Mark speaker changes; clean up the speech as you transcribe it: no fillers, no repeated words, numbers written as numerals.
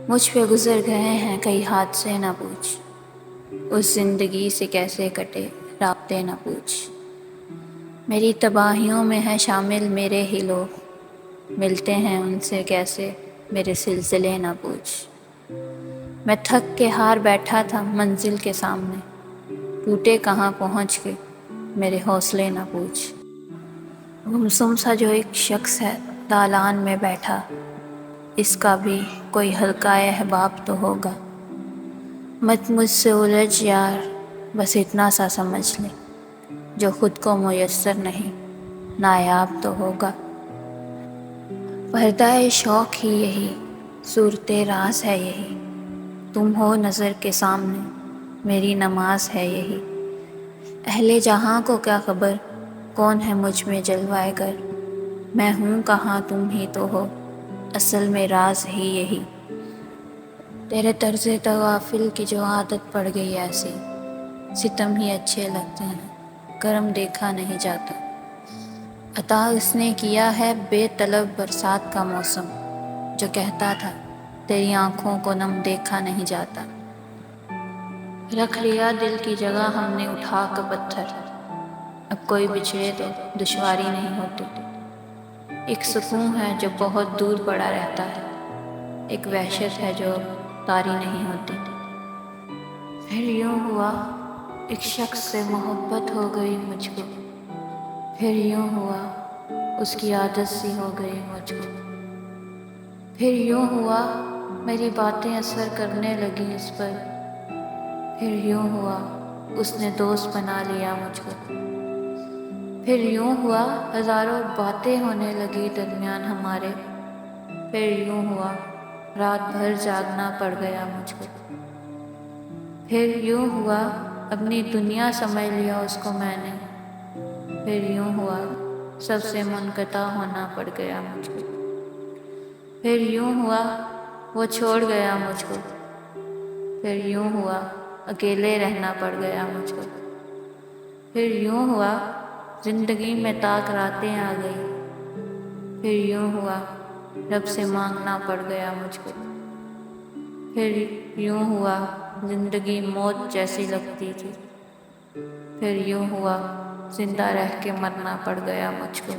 Speaker 1: مجھ پہ گزر گئے ہیں کئی حادثے نہ پوچھ، اس زندگی سے کیسے کٹے رابطے نہ پوچھ۔ میری تباہیوں میں ہے شامل میرے ہی لوگ، ملتے ہیں ان سے کیسے میرے سلسلے نہ پوچھ۔ میں تھک کے ہار بیٹھا تھا منزل کے سامنے، ٹوٹے کہاں پہنچ کے میرے حوصلے نہ پوچھ۔ گمسم سا جو ایک شخص ہے دالان میں بیٹھا، اس کا بھی کوئی حلقہ احباب تو ہوگا۔ مت مجھ سے الجھ یار، بس اتنا سا سمجھ لے، جو خود کو میسر نہیں نایاب تو ہوگا۔ پردہ شوق ہی یہی، صورت راز ہے یہی، تم ہو نظر کے سامنے میری نماز ہے یہی۔ اہل جہاں کو کیا خبر کون ہے مجھ میں جلوائے گر، میں ہوں کہاں تم ہی تو ہو، اصل میں راز ہی یہی۔ تیرے طرز تغافل کی جو عادت پڑ گئی ایسی، ستم ہی اچھے لگتے ہیں کرم دیکھا نہیں جاتا۔ عطا اس نے کیا ہے بے طلب برسات کا موسم، جو کہتا تھا تیری آنکھوں کو نم دیکھا نہیں جاتا۔ رکھ لیا دل کی جگہ ہم نے اٹھا کر پتھر، اب کوئی بچھڑے تو دشواری نہیں ہوتی۔ ایک سکون ہے جو بہت دور پڑا رہتا ہے، ایک وحشت ہے جو طاری نہیں ہوتی۔ پھر یوں ہوا ایک شخص سے محبت ہو گئی مجھ کو، پھر یوں ہوا اس کی عادت سی ہو گئی مجھ کو۔ پھر یوں ہوا میری باتیں اثر کرنے لگیں اس پر، پھر یوں ہوا اس نے دوست بنا لیا مجھ کو۔ پھر یوں ہوا ہزاروں باتیں ہونے لگی درمیان ہمارے، پھر یوں ہوا رات بھر جاگنا پڑ گیا مجھ کو۔ پھر یوں ہوا اپنی دنیا سمجھ لیا اس کو میں نے، پھر یوں ہوا سب سے منقطع ہونا پڑ گیا مجھ کو۔ پھر یوں ہوا وہ چھوڑ گیا مجھ کو، پھر یوں ہوا اکیلے رہنا پڑ گیا مجھ کو۔ پھر یوں ہوا زندگی میں تاک راتیں آ گئی، پھر یوں ہوا رب سے مانگنا پڑ گیا مجھ کو۔ پھر یوں ہوا زندگی موت جیسی لگتی تھی، پھر یوں ہوا زندہ رہ کے مرنا پڑ گیا مجھ کو۔